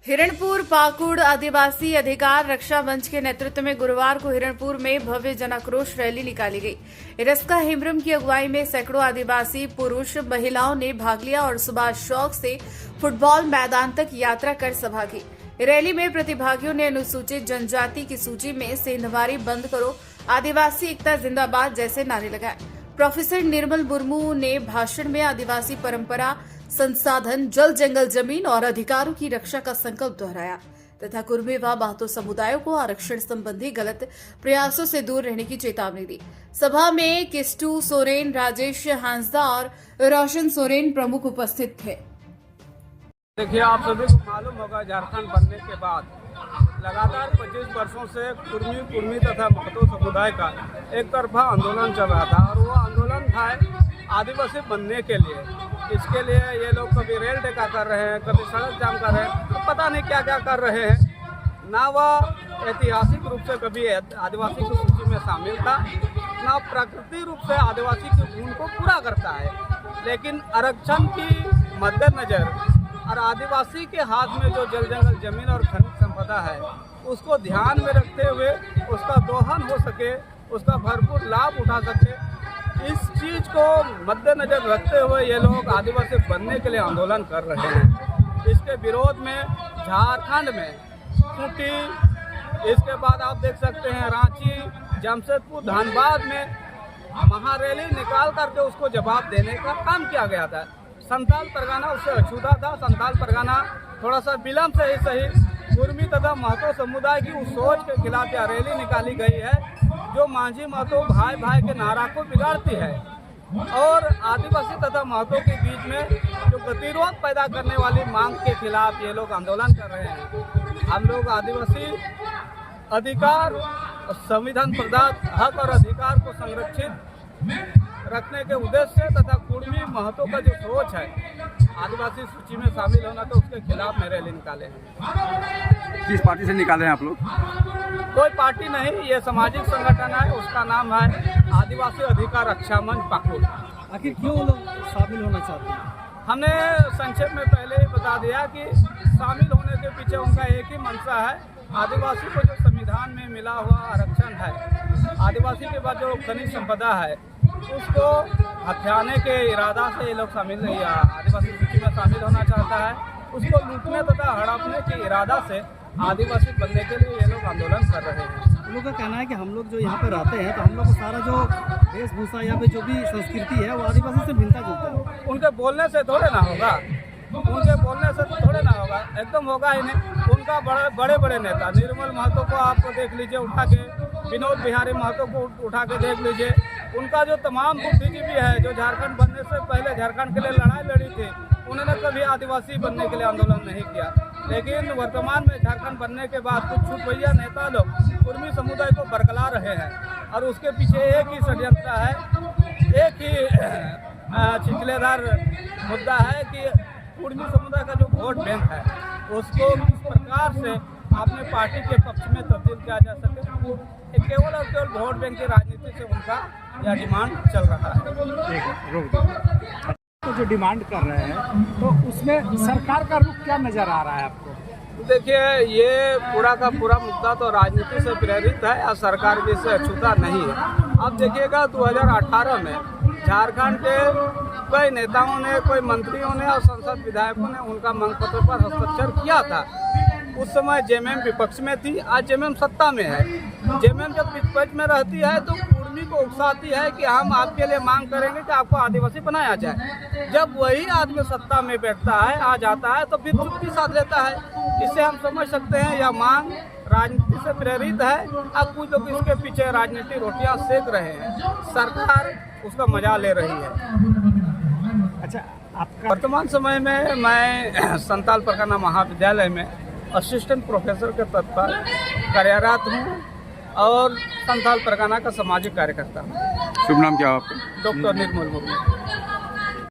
हिरणपुर पाकुड़ आदिवासी अधिकार रक्षा मंच के नेतृत्व में गुरुवार को हिरणपुर में भव्य जनाक्रोश रैली निकाली गई। रस्का हेम्ब्रम की अगुवाई में सैकड़ों आदिवासी पुरुष महिलाओं ने भाग लिया और सुबह चौक से फुटबॉल मैदान तक यात्रा कर सभा की। रैली में प्रतिभागियों ने अनुसूचित जनजाति की सूची में सेंधमारी बंद करो, आदिवासी एकता जिंदाबाद जैसे नारे लगाए। प्रोफेसर निर्मल मुर्मू ने भाषण में आदिवासी परंपरा, संसाधन, जल जंगल जमीन और अधिकारों की रक्षा का संकल्प दोहराया तथा कुर्मी व महतो समुदायों को आरक्षण संबंधी गलत प्रयासों से दूर रहने की चेतावनी दी। सभा में किस्टू सोरेन, राजेश हांसदा और रोशन सोरेन प्रमुख उपस्थित थे। देखिए, आप सभी को मालूम होगा, झारखंड बनने के बाद लगातार 25 वर्षों से कुर्मी तथा महतो समुदाय का एक तरफा आंदोलन चल रहा था और वो आंदोलन था आदिवासी बनने के लिए। इसके लिए ये लोग कभी रेल टेका कर रहे हैं, कभी सड़क जाम कर रहे हैं, तो पता नहीं क्या क्या कर रहे हैं। ना वह ऐतिहासिक रूप से कभी आदिवासी की सूची में शामिल था, ना प्राकृतिक रूप से आदिवासी की गुण को पूरा करता है। लेकिन आरक्षण की मद्देनजर और आदिवासी के हाथ में जो जल जंगल जमीन और खनिज संपदा है, उसको ध्यान में रखते हुए उसका दोहन हो सके, उसका भरपूर लाभ उठा सके, इस चीज को मद्देनजर रखते हुए ये लोग आदिवासी बनने के लिए आंदोलन कर रहे हैं। इसके विरोध में झारखंड में खूंटी, इसके बाद आप देख सकते हैं रांची, जमशेदपुर, धनबाद में महारैली निकाल करके उसको जवाब देने का काम किया गया था। संथाल परगना उससे अछूता था। संथाल परगना थोड़ा सा विलम्ब से ही सही कुर्मी तथा महतो समुदाय की उस सोच के खिलाफ यह रैली निकाली गई है जो मांझी महतो भाई भाई के नारा को बिगाड़ती है और आदिवासी तथा महतो के बीच में जो गतिरोध पैदा करने वाली मांग के खिलाफ ये लोग आंदोलन कर रहे हैं। हम लोग आदिवासी अधिकार, संविधान प्रदत्त हक और अधिकार को संरक्षित रखने के उद्देश्य से तथा कुर्मी महतो का जो सोच है आदिवासी सूची में शामिल होना, तो उसके खिलाफ में रैली निकाले हैं। किस पार्टी से निकाले हैं आप लोग? कोई पार्टी नहीं, ये सामाजिक संगठन है, उसका नाम है आदिवासी अधिकार रक्षा मंच पाकुड़। आखिर क्यों लोग शामिल होना चाहते हैं? हमने संक्षेप में पहले ही बता दिया कि शामिल होने के पीछे उनका एक ही मंशा है। आदिवासी को जो संविधान में मिला हुआ आरक्षण है, आदिवासी के बाद जो खनिज संपदा है, उसको हथियाने के इरादा से ये लोग शामिल नहीं है, आदिवासी सूची में शामिल होना चाहता है। उसको लूटने तथा हड़पने के इरादा से आदिवासी बनने के लिए ये लोग आंदोलन कर रहे हैं। उन लोग का कहना है कि हम लोग जो यहाँ पे रहते हैं तो हम लोग को सारा जो वेशभूषा या फिर जो भी संस्कृति है वो आदिवासी से मिलता जुलता है। उनके बोलने से थोड़े ना होगा, उनके बोलने से थोड़े ना होगा, एकदम होगा ही नहीं। उनका बड़े बड़े नेता निर्मल महतो को आपको देख लीजिए उठा के, विनोद बिहारी महतो को उठा के देख लीजिए। उनका जो तमाम बुद्धिजीवी है जो झारखंड बनने से पहले झारखंड के लिए लड़ाई लड़ी थी, उन्होंने कभी आदिवासी बनने के लिए आंदोलन नहीं किया। लेकिन वर्तमान में झारखंड बनने के बाद कुछ छुपैया नेता लोग कुर्मी समुदाय को बरकला रहे हैं और उसके पीछे एक ही षड्यंत्र है, एक ही छिचलेदार मुद्दा है कि कुर्मी समुदाय का जो वोट बैंक है उसको किस प्रकार से अपने पार्टी के पक्ष में तब्दील किया जा सके। केवल और केवल वोट बैंक की राजनीति से उनका यह डिमांड चल रहा है। तो जो डिमांड कर रहे हैं तो उसमें सरकार का रुख क्या नजर आ रहा है आपको? देखिए, ये पूरा का पूरा मुद्दा तो राजनीति से प्रेरित है और सरकार भी इससे अछूता नहीं है। अब देखिएगा 2018 में झारखंड के कई नेताओं ने, कोई मंत्रियों ने और संसद विधायकों ने उनका मांग पत्र पर हस्ताक्षर किया था। उस समय जेएमएम विपक्ष में थी, आज जेएमएम सत्ता में है। जेएमएम जब विपक्ष में रहती है तो कुर्मी को उकसाती है कि हम आपके लिए मांग करेंगे कि आपको आदिवासी बनाया जाए। जब वही आदमी सत्ता में बैठता है, आ जाता है, तो फिर चुप्पी साध लेता है। इससे हम समझ सकते हैं यह मांग राजनीति से प्रेरित है। अब कुछ लोग इसके पीछे राजनीतिक रोटियां सेक रहे हैं, सरकार उसका मजा ले रही है। अच्छा, आपका वर्तमान समय में मैं संथाल परगना महाविद्यालय में असिस्टेंट प्रोफेसर के पद पर कार्यरत हूँ और संथाल परगना का सामाजिक कार्यकर्ता हूँ। शुभ नाम क्या है आपका? डॉक्टर निर्मल मुर्मू।